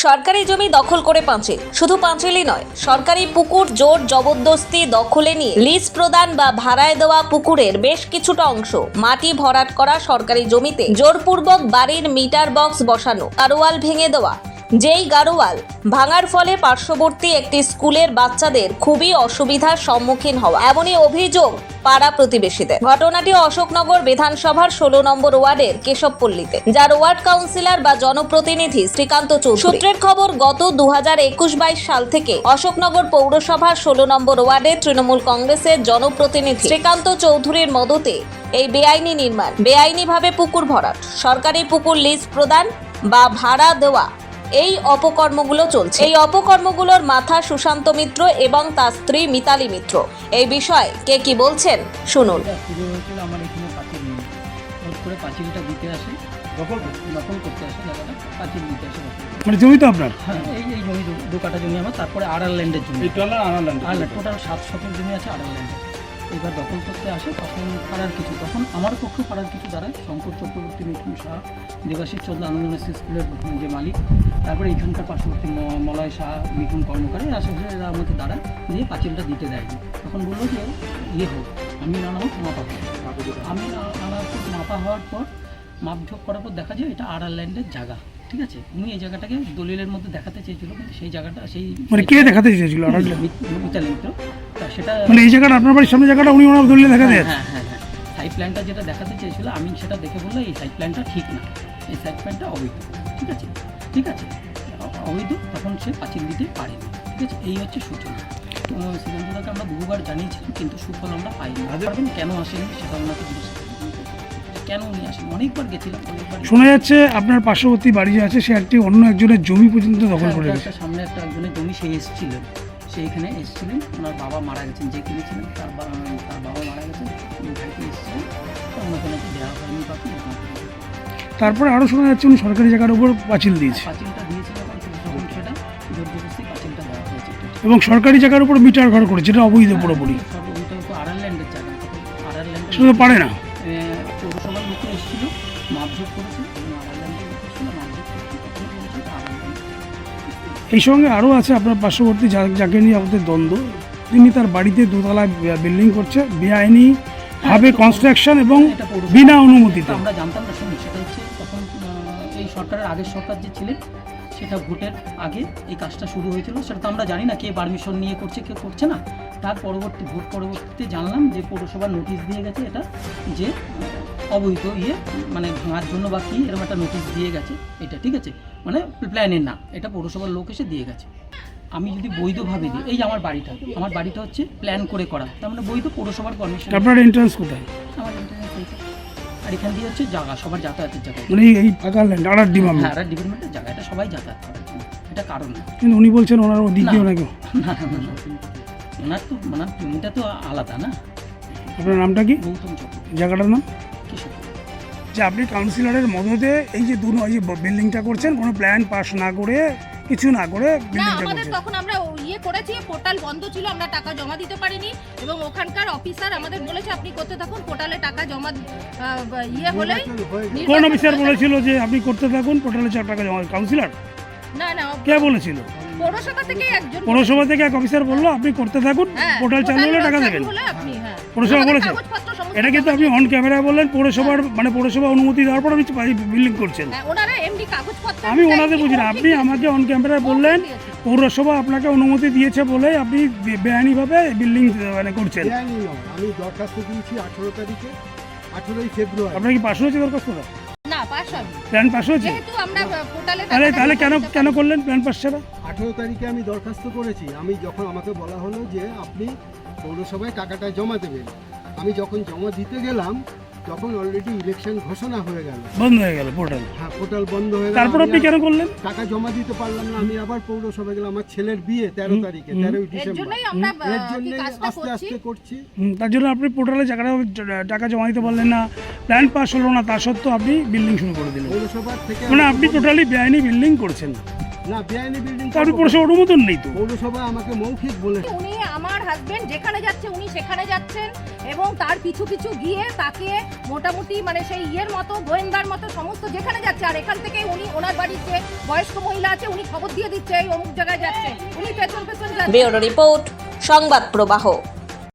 সরকারি জমি দখল করে পাঁচিল, শুধু পাঁচিলই নয়, সরকারি পুকুর জোর জবরদস্তি দখলে নিয়ে লিজ প্রদান বা ভাড়ায় দেওয়া পুকুরের বেশ কিছুটা অংশ মাটি ভরাট করা, সরকারি জমিতে জোরপূর্বক বাড়ির মিটার বক্স বসানো, গাড়োয়াল ভেঙে দেওয়া। যেই গাড়োয়াল ভাঙার ফলে পার্শ্ববর্তী একটি স্কুলের বাচ্চাদের খুবই অসুবিধার সম্মুখীন হওয়া, এমনই অভিযোগ পাড়া প্রতিবেশীদের। ঘটনাটি অশোকনগর বিধানসভার 16 নম্বর ওয়ার্ডের কেশবপল্লীতে, যার ওয়ার্ড কাউন্সিলর বা জনপ্রতিনিধি শ্রীকান্ত চৌধুরী। সূত্রের খবর, গত 2021-22 সাল থেকে অশোকনগর পৌরসভার 16 নম্বর ওয়ার্ডে তৃণমূল কংগ্রেসের জনপ্রতিনিধি শ্রীকান্ত চৌধুরীর মদতে এই বেআইনি নির্মাণ, বেআইনিভাবে পুকুর ভরাট, সরকারি পুকুর লিজ প্রদান বা ভাড়া দেওয়া, এই অপকর্মগুলো চলছে। এই অপকর্মগুলোর মাথা সুশান্ত মিত্র এবং তার স্ত্রী মিতালি মিত্র। এই বিষয়ে কে কি বলছেন শুনুন। শুরু হয়েছিল আমার এখানে পাঁচিল নিয়ে, রোড করে পাঁচিলটা দিতে আসে, দখল করতে আসে জায়গাটা, পাঁচিল দিতে আসে। মানে জমি তো আপনার? হ্যাঁ, এই জমি দু কাটা জমি আমার, তারপরে আড়ার ল্যান্ডের জমি, আড়ার টোটাল 7 শতক জমি আছে আড়ার ল্যান্ডে। এবার দখল করতে আসে, তখন তখন আমার পক্ষে পাড়ার কিছু দাঁড়ায়, শঙ্কর চক্রবর্তী, মিঠুন শাহ, দেবাশিস চন্দ্র আনন্দ স্কুলের যে মালিক, তারপরে এইখানকার পার্শ্ববর্তী মলয় শাহ, মিঠুন কর্মকার, আশেপাশে এরা আমাকে দাঁড়ায় দিয়ে পাঁচিলটা দিতে দেয়নি। তখন বললো যে হোক, আমি নানা হোক মাপা হোক। আমি নানা হোক মাপা হওয়ার পর মাপঝোপ করার পর দেখা যায় এটা আড়ার ল্যান্ডের জায়গা, ঠিক আছে। উনি এই জায়গাটাকে দলিলের মধ্যে দেখাতে চেয়েছিল, কিন্তু সেই জায়গাটা সেই মানে কে দেখাতে চেয়েছিল? মিতালি মিত্র। সেটা মানে এই জায়গাটা আপনার বাড়ির সামনে জায়গাটা উনি ওনার দলিলে দেখাতে যাচ্ছে? হ্যাঁ, সাইড প্ল্যানটা যেটা দেখাতে চেয়েছিল, আমি সেটা দেখে বললাম এই সাইড প্ল্যানটা ঠিক না, এই সাইড প্ল্যানটা অবৈধ, ঠিক আছে অবৈধ। তখন সে পাঁচিল দিতে পারেনি, ঠিক আছে। এই হচ্ছে সূচনা। সিদ্ধান্তটাকে আমরা বহুবার জানিয়েছিলাম, কিন্তু সুফল আমরা পাইনি। কেন আসেনি সেটা ওনাকে জিজ্ঞেস করি, কেন উনি আসেন। অনেকবার গেছিলাম, অনেকবার। শোনা যাচ্ছে আপনার পার্শ্ববর্তী বাড়ি যে আছে সে একটি অন্য একজনের জমি পর্যন্ত দখল করে রেখেছে। সামনে একটা একজনের জমি সে এসেছিলেন, এখানে এসেছিলেন, ওনার বাবা মারা গেছেন, যে কিনেছিলেন তার বাবা মারা গেছেন, ভাইকে এসেছিলেন, ওনাকে নাকি দেওয়া হয়নি বাকি। তারপরে আরও শোনা যাচ্ছে উনি সরকারি জায়গার উপর পাঁচিল দিয়েছে। পাঁচিলটা দিয়েছিল, তখন সেটা জোরজবরদস্তি পাঁচিলটা দেওয়া হয়েছে, এবং সরকারি জায়গার উপর মিটার ঘর করেছে, যেটা অবৈধ পুরোপুরি। ওইটা তো আড়ার ল্যান্ডের জায়গা, আড়ার ল্যান্ড সেটা তো পারে না। পৌরসভার লোকে এসেছিল, মাপঝোপ করেছে, এবং আড়ার ল্যান্ডের লোক এসেছিল, মাপঝোপ করেছে, তখন বলেছে এটা আড়ার ল্যান্ড। এই সঙ্গে আরও আছে আপনার পার্শ্ববর্তী যাকে নিয়ে আমাদের দ্বন্দ্ব, তিনি তার বাড়িতে দোতলা বিল্ডিং করছে বেআইনি ভাবে কনস্ট্রাকশন এবং বিনা অনুমতিতে। আমরা জানতাম না, শুনি সেটা হচ্ছে তখন এই সরকারের আগের সরকার যে ছিলেন, সেটা ভোটের আগে এই কাজটা শুরু হয়েছিল। সেটা তো আমরা জানি না কে পারমিশন নিয়ে করছে, কে করছে না। তার ভোট পরবর্তীতে জানলাম যে পৌরসভার নোটিশ দিয়ে গেছে, এটা যে অবৈধ মানে ভাঙার জন্য বা কি এরকম একটা নোটিশ দিয়ে গেছে, এটা ঠিক আছে, মানে প্ল্যানের না, এটা পৌরসভার লোক এসে দিয়ে গেছে। আমি যদি বৈধভাবে দিই, এই যে আমার বাড়িটা হচ্ছে প্ল্যান করে করা, তার মানে বৈধ, পৌরসভার পারমিশন। আপনার এন্ট্রান্স কোথায়? আমার ইন্টারনেট হয়েছে, আর এখান দিয়ে হচ্ছে জায়গা, সবার যাতায়াতের জায়গা, মানে এই ফাঁকা ল্যান্ড আড়ার ডিপার্টমেন্ট। হ্যাঁ, ডিপার্টমেন্টের জায়গা, এটা সবাই যাতায়াত করার জন্য, এটা কারণ না। কিন্তু উনি বলছেন ওনার ওদিক দিয়ে নাকি ওনার জমিটা তো আলাদা না। আপনার নামটা কি? গৌতম চক্রবর্তী। জায়গাটার নাম? কিশোর। যে আপনি কাউন্সিলরের মদতে এই যে বিল্ডিংটা করছেন, কোনো প্ল্যান পাস না করে, কিছু না করে বিল্ডিংটা আমাদের করছেন। তখন আমরা করেছি, পোর্টাল বন্ধ ছিল, আমরা টাকা জমা দিতে পারিনি, এবং ওখানকার অফিসার আমাদের বলেছে আপনি করতে থাকুন, পোর্টালে টাকা জমা হলে। কোন অফিসার বলেছিল যে আপনি করতে থাকুন, পোর্টালে টাকা জমা? কাউন্সিলর? না, কে বলেছিল? পৌরসভা থেকে একজন, পৌরসভা থেকে এক অফিসার বললো আপনি করতে থাকুন, পোর্টাল চালু হলে টাকা দেবেন। পৌরসভা বলেছে? এটা কিন্তু আপনি অন ক্যামেরায় বললেন পৌরসভার, মানে পৌরসভা অনুমতি দেওয়ার পর আপনি বিল্ডিং করছেন। আমি ওনাদের বুঝি না, আপনি আমাকে অন ক্যামেরায় বললেন পৌরসভা আপনাকে অনুমতি দিয়েছে বলে আপনি বেআইনিভাবে বিল্ডিং মানে করছেন। আমি দরখাস্ত দিয়েছি 18 তারিখে, 18ই ফেব্রুয়ারি। আপনার কি পাস হয়েছে দরখাস্তটা? না, পাস হয়নি। প্ল্যান পাস হয়েছে? যেহেতু আমরা পোর্টালে তাহলে কেন করলেন প্ল্যান পাস ছাড়া? 18 তারিখে আমি দরখাস্ত করেছি। আমি যখন আমাকে বলা হলো যে আপনি পৌরসভায় টাকাটা জমা দেবেন, আমি যখন জমা দিতে গেলাম তখন অলরেডি ইলেকশন ঘোষণা হয়ে গেল, বন্ধ হয়ে গেল পোর্টাল। হ্যাঁ, পোর্টাল বন্ধ হয়ে গেল। তারপর আপনি কেন করলেন? টাকা জমা দিতে পারলাম না, আমি আবার পৌরসভায় গেলাম। আমার ছেলের বিয়ে 13 তারিখে, 13ই ডিসেম্বর। এর জন্য আস্তে আস্তে করছি। তার জন্য আপনি পোর্টালে টাকা জমা দিতে পারলেন না, প্ল্যান পাস হলো না, তা সত্ত্বেও আপনি বিল্ডিং শুরু করে দিলেন। পৌরসভা থেকে মানে আপনি টোটালি বেআইনি বিল্ডিং করছেন। না, বেআইনি বিল্ডিং আপনি পৌরসভার অনুমোদন নেই তো? পৌরসভা আমাকে মৌখিক বলেছে। উনি আমার হাজবেন্ড যেখানে যাচ্ছে উনি সেখানে যাচ্ছেন এবং তার পিছু পিছু গিয়ে তাকে মোটামুটি মানে সেই ইয়ের মতো গোয়েন্দার মতো সমস্ত যেখানে যাচ্ছে, আর এখান থেকে উনি ওনার বাড়ির যে বয়স্ক মহিলা আছে উনি খবর দিয়ে দিচ্ছে এই অমুক জায়গায় যাচ্ছে, উনি পেছন পেছন যাচ্ছে। ব্যুরো রিপোর্ট, সংবাদ প্রবাহ।